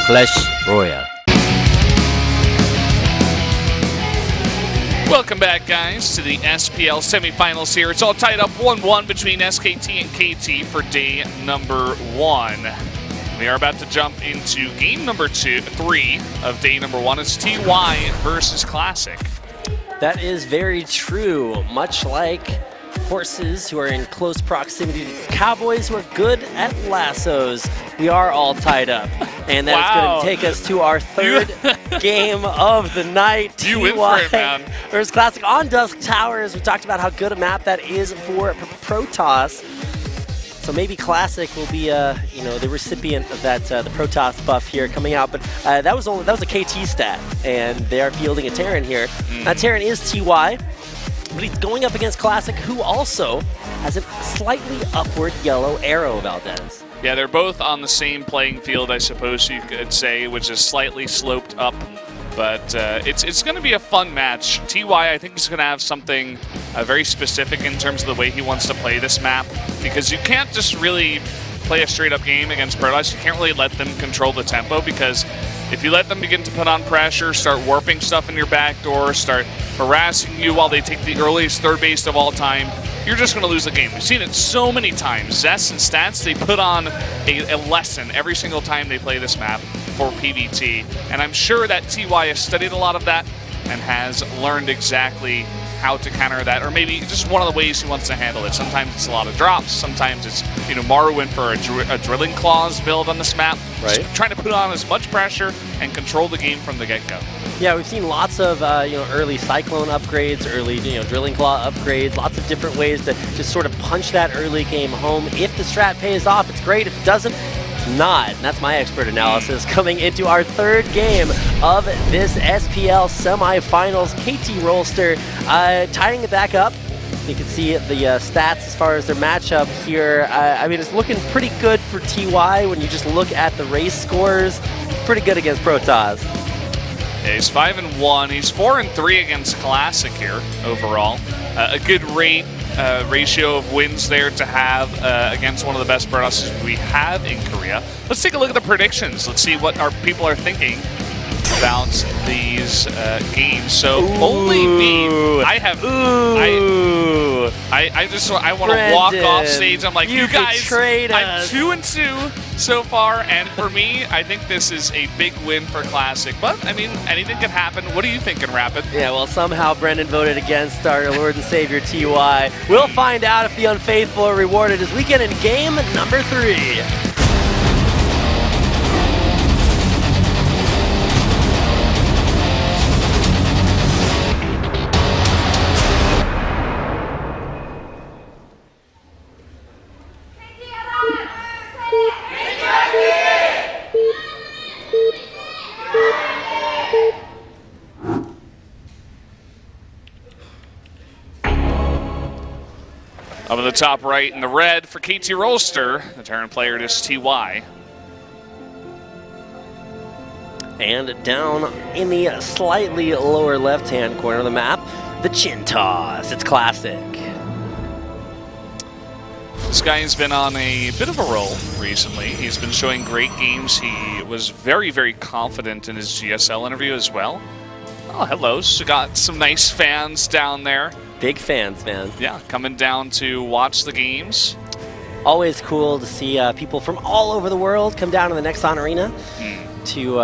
Clash Royale. Welcome back, guys, to the SPL semifinals here. It's all tied up 1-1 between SKT and KT for day number 1. We are about to jump into game number 3 of day number 1. It's TY versus Classic. That is very true. Much like horses who are in close proximity to cowboys who are good at lassos, we are all tied up. And that's going to take us to our third game of the night. You win for it, man. Versus Classic on Dusk Towers. We talked about how good a map that is for Protoss. So maybe Classic will be, the recipient of that the Protoss buff here coming out. But that was a KT stat, and they are fielding a Terran here. That Terran is TY, but he's going up against Classic, who also has a slightly upward yellow arrow, Valdez. Yeah, they're both on the same playing field, I suppose you could say, which is slightly sloped up. But it's going to be a fun match. TY, I think he's going to have something very specific in terms of the way he wants to play this map, because you can't just really play a straight-up game against Protoss. You can't really let them control the tempo, because if you let them begin to put on pressure, start warping stuff in your back door, start harassing you while they take the earliest third base of all time, you're just going to lose the game. We've seen it so many times. Zest and Stats, they put on a lesson every single time they play this map for PvT. And I'm sure that TY has studied a lot of that and has learned exactly how to counter that, or maybe just one of the ways he wants to handle it. Sometimes it's a lot of drops. Sometimes it's, Maru went for a drilling claws build on this map. Right. Just trying to put on as much pressure and control the game from the get-go. Yeah, we've seen lots of early Cyclone upgrades, early drilling claw upgrades, lots of different ways to just sort of punch that early game home. If the strat pays off, it's great. If it doesn't, it's not. And that's my expert analysis coming into our third game of this SPL semifinals. KT Rolster tying it back up. You can see the stats as far as their matchup here. I mean, it's looking pretty good for TY when you just look at the race scores. It's pretty good against Protoss. Yeah, he's 5-1. He's 4-3 against Classic here overall. A good ratio of wins there to have against one of the best Protosses we have in Korea. Let's take a look at the predictions. Let's see what our people are thinking about these games. So only me. I have. I want to walk off stage. I'm like, you guys. I'm 2-2 so far, and for me, I think this is a big win for Classic. But I mean, anything can happen. What are you thinking, Rapid? Yeah, well, somehow Brendan voted against our Lord and Savior TY. We'll find out if the unfaithful are rewarded as we get in game number 3. Up in the top right in the red for KT Rolster, the Terran player is TY. And down in the slightly lower left-hand corner of the map, the Chin Toss. It's Classic. This guy has been on a bit of a roll recently. He's been showing great games. He was very, very confident in his GSL interview as well. Oh, hello. So got some nice fans down there. Big fans, man. Yeah, coming down to watch the games. Always cool to see people from all over the world come down to the Nexon Arena to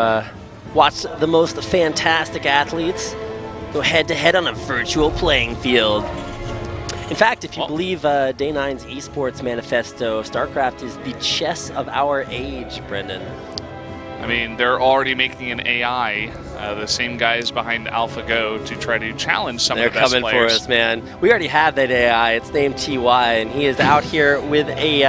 watch the most fantastic athletes go head-to-head on a virtual playing field. In fact, if you believe Day 9's esports manifesto, Starcraft is the chess of our age, Brendan. I mean, they're already making an AI, the same guys behind AlphaGo, to try to challenge some of the best players. They're coming for us, man. We already have that AI. It's named TY, and he is out here with a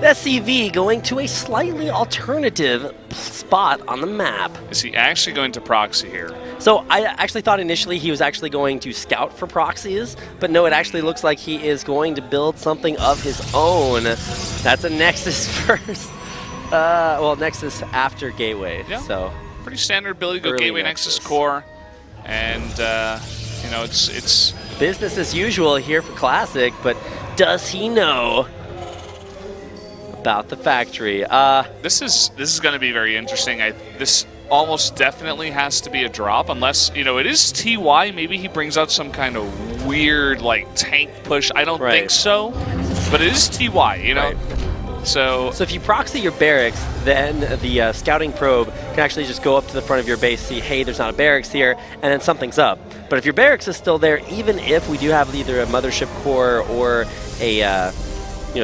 SCV going to a slightly alternative spot on the map. Is he actually going to proxy here? So I actually thought initially he was actually going to scout for proxies, but no, it actually looks like he is going to build something of his own. That's a Nexus first. Well, Nexus after Gateway. Yeah. So pretty standard ability to go Gateway Nexus Core, and it's business as usual here for Classic. But does he know? about the factory. This is going to be very interesting. This almost definitely has to be a drop, unless, you know, it is TY. Maybe he brings out some kind of weird, like, tank push. I don't think so, but it is TY, you know? So if you proxy your barracks, then the scouting probe can actually just go up to the front of your base, see, hey, there's not a barracks here, and then something's up. But if your barracks is still there, even if we do have either a mothership core or a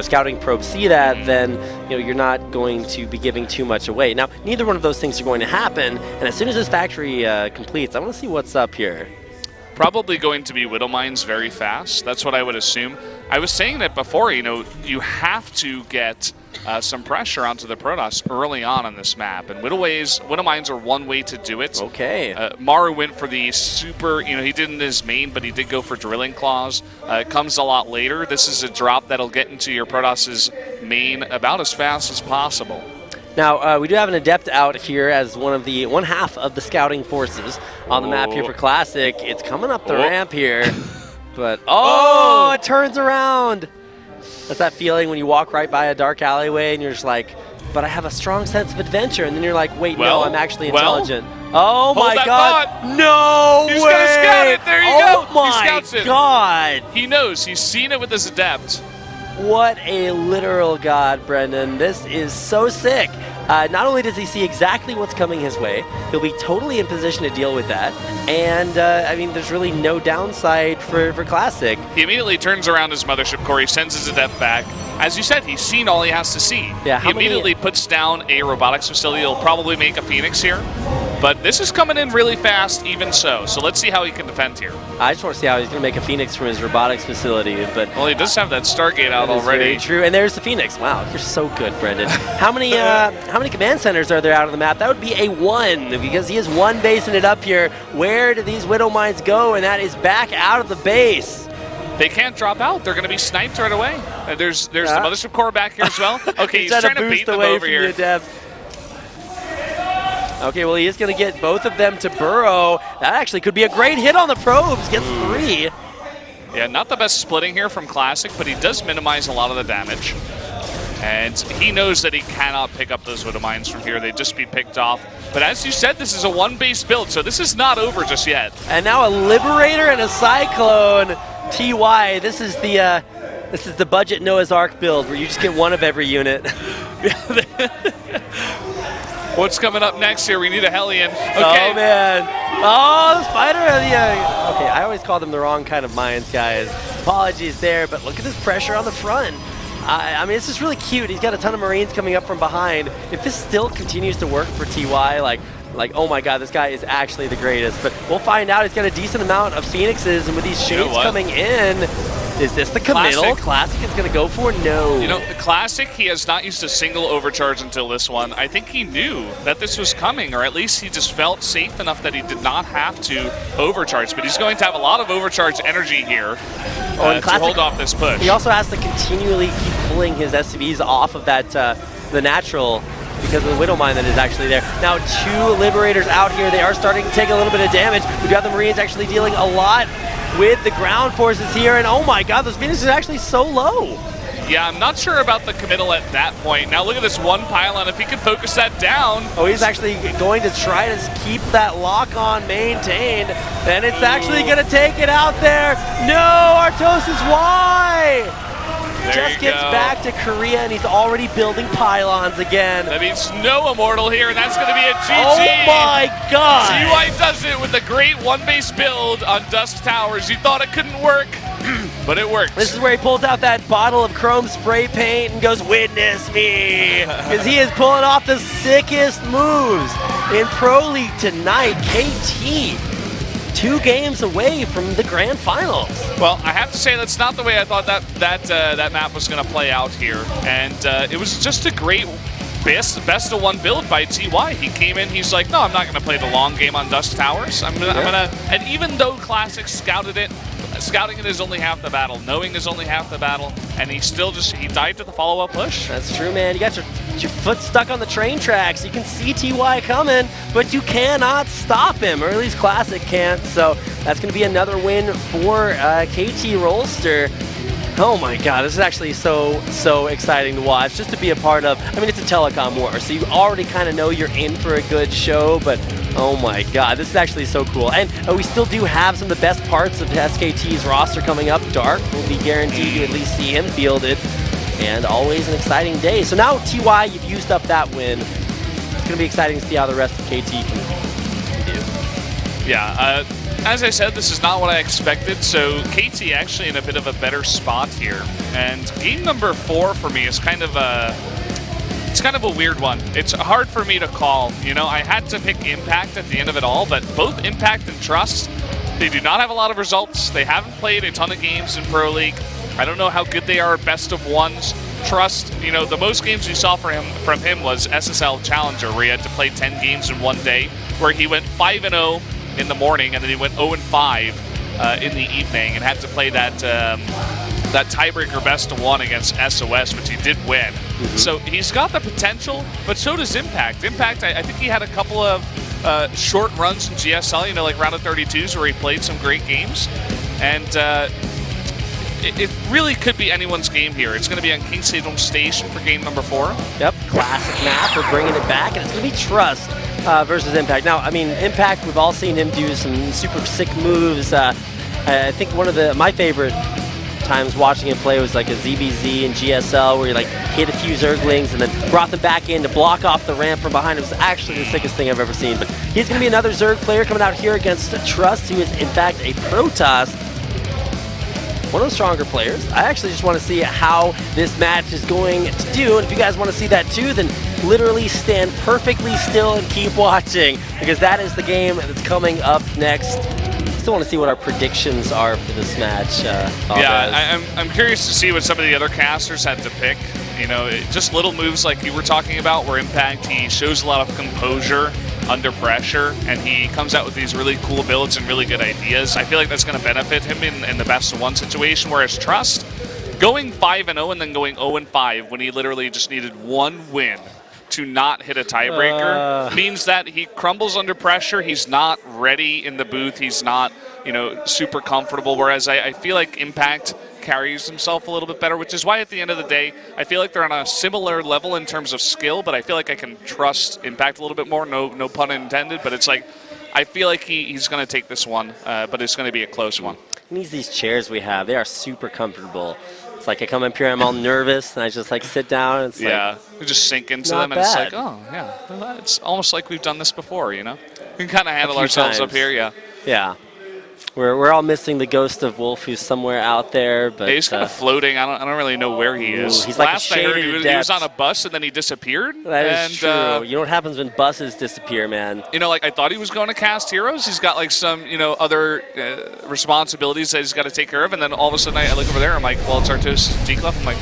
scouting probe see that, then you're not going to be giving too much away. Now, neither one of those things are going to happen, and as soon as this factory completes, I want to see what's up here. Probably going to be Widow Mines very fast. That's what I would assume. I was saying that before, you have to get some pressure onto the Protoss early on in this map, and Widow Mines are one way to do it. Okay. Maru went for the super, he didn't his main, but he did go for Drilling Claws. It comes a lot later. This is a drop that'll get into your Protoss's main about as fast as possible. Now, we do have an Adept out here as one half of the scouting forces on the map here for Classic. It's coming up the ramp here, but it turns around. That's that feeling when you walk right by a dark alleyway and you're just like, but I have a strong sense of adventure, and then you're like, wait, no, I'm actually intelligent. Oh my God! No way! He's gonna scout it. There you go. Oh my God! He knows. He's seen it with his Adept. What a literal god, Brendan. This is so sick. Not only does he see exactly what's coming his way, he'll be totally in position to deal with that. And, I mean, there's really no downside for Classic. He immediately turns around his mothership core. He sends his Adept back. As you said, he's seen all he has to see. Yeah, he immediately puts down a robotics facility. He'll probably make a Phoenix here. But this is coming in really fast, even so. So let's see how he can defend here. I just want to see how he's going to make a Phoenix from his robotics facility. But well, he does have that Stargate out already. Very true. And there's the Phoenix. Wow, you're so good, Brendan. How many command centers are there out on the map? That would be a 1, because he is one basing it up here. Where do these Widow Mines go? And that is back out of the base. They can't drop out. They're going to be sniped right away. There's the mothership core back here as well. Okay, he's trying to beat them over here. Okay, well, he is going to get both of them to burrow. That actually could be a great hit on the probes. Gets 3. Yeah, not the best splitting here from Classic, but he does minimize a lot of the damage. And he knows that he cannot pick up those Widow Mines from here. They'd just be picked off. But as you said, this is a 1-base build, so this is not over just yet. And now a Liberator and a Cyclone. TY, this is the budget Noah's Ark build where you just get one of every unit. What's coming up next here? We need a Hellion. Okay. Oh, man. Oh, the Spider. Okay, I always call them the wrong kind of mines, guys. Apologies there, but look at this pressure on the front. I mean, this is really cute. He's got a ton of Marines coming up from behind. If this still continues to work for TY, like, oh my God, this guy is actually the greatest. But we'll find out. He's got a decent amount of Phoenixes, and with these shades coming in, is this the committal? Classic is going to go for? No. The Classic, he has not used a single overcharge until this one. I think he knew that this was coming, or at least he just felt safe enough that he did not have to overcharge. But he's going to have a lot of overcharge energy here to hold off this push. He also has to continually keep pulling his SCVs off of that the natural, because of the Widow Mine that is actually there. Now 2 Liberators out here. They are starting to take a little bit of damage. We do have the Marines actually dealing a lot with the ground forces here, and oh my God, those Phoenixes are actually so low. Yeah, I'm not sure about the committal at that point. Now look at this one pylon. If he can focus that down. Oh, he's actually going to try to keep that lock-on maintained, and it's actually going to take it out there. No, Artosis, why? Just gets back to Korea, and he's already building pylons again. That means no Immortal here, and that's going to be a GG. Oh my God! TY does it with a great 1-base build on Dusk Towers. You thought it couldn't work, but it worked. This is where he pulls out that bottle of chrome spray paint and goes, "Witness me," because he is pulling off the sickest moves in Pro League tonight. KT. 2 games away from the grand finals. Well, I have to say that's not the way I thought that map was going to play out here, and it was just a great best of 1 build by TY. He came in, he's like, no, I'm not going to play the long game on Dusk Towers. I'm gonna, and even though Classic scouted it, scouting it is only half the battle, knowing is only half the battle, and he died to the follow-up push. That's true, man. You got your foot stuck on the train tracks. You can see TY coming, but you cannot stop him, or at least Classic can't. So that's going to be another win for KT Rolster. Oh my God, this is actually so exciting to watch, just to be a part of. I mean, it's a telecom war, so you already kind of know you're in for a good show, but oh my God, this is actually so cool. And we still do have some of the best parts of SKT's roster coming up. Dark will be guaranteed to at least see him fielded, and always an exciting day. So now, TY, you've used up that win. It's going to be exciting to see how the rest of KT can do. Yeah, as I said, this is not what I expected, so KT actually in a bit of a better spot here. And game number 4 for me is kind of a weird one. It's hard for me to call. You know, I had to pick Impact at the end of it all, but both Impact and Trust, they do not have a lot of results. They haven't played a ton of games in Pro League. I don't know how good they are at best of ones. Trust, you know, the most games we saw from him was SSL Challenger, where he had to play 10 games in one day, where he went 5-0 in the morning, and then he went 0-5 in the evening, and had to play that that tiebreaker best of 1 against SOS, which he did win. So he's got the potential, but so does Impact. Impact, I think he had a couple of short runs in GSL, you know, like round of 32s, where he played some great games, and it really could be anyone's game here. It's going to be on King Stadium Station for game number 4. Yep, classic map. We're bringing it back, and it's going to be Trust versus Impact. Now, I mean, Impact, we've all seen him do some super sick moves. I think one of my favorite times watching him play was like a ZBZ in GSL, where he like hit a few Zerglings and then brought them back in to block off the ramp from behind. It was actually the sickest thing I've ever seen. But he's going to be another Zerg player coming out here against Trust, who is in fact a Protoss. One of the stronger players. I actually just want to see how this match is going to do, and if you guys want to see that too, then literally stand perfectly still and keep watching, because that is the game that's coming up next. Still want to see what our predictions are for this match. Yeah, I'm curious to see what some of the other casters had to pick. You know, just little moves like you were talking about, where Impact, he shows a lot of composure under pressure, and he comes out with these really cool builds and really good ideas. I feel like that's going to benefit him in the best of 1 situation, whereas Trust, going 5-0 and then going 0-5 when he literally just needed 1 win to not hit a tiebreaker means that he crumbles under pressure. He's not ready in the booth. He's not, you know, super comfortable, whereas I feel like Impact carries himself a little bit better, which is why at the end of the day, I feel like they're on a similar level in terms of skill, but I feel like I can trust Impact a little bit more, no pun intended, but it's like, I feel like he's going to take this one, but it's going to be a close one. He needs these chairs we have. They are super comfortable. It's like I come up here, I'm all nervous, and I just like sit down, and it's we just sink into them, and it's like, oh, yeah, it's almost like we've done this before, you know? We can kind of handle ourselves up here, Yeah. We're all missing the ghost of Wolf, who's somewhere out there, but he's kind of floating. I don't really know where he is. He's like Last I heard, he was on a bus and then he disappeared. That is true. You know what happens when buses disappear, man? You know, like I thought he was going to cast Heroes. He's got like some, you know, other responsibilities that he's got to take care of, and then all of a sudden I look over there. I'm like, well, it's Artos G-Clef. I'm like,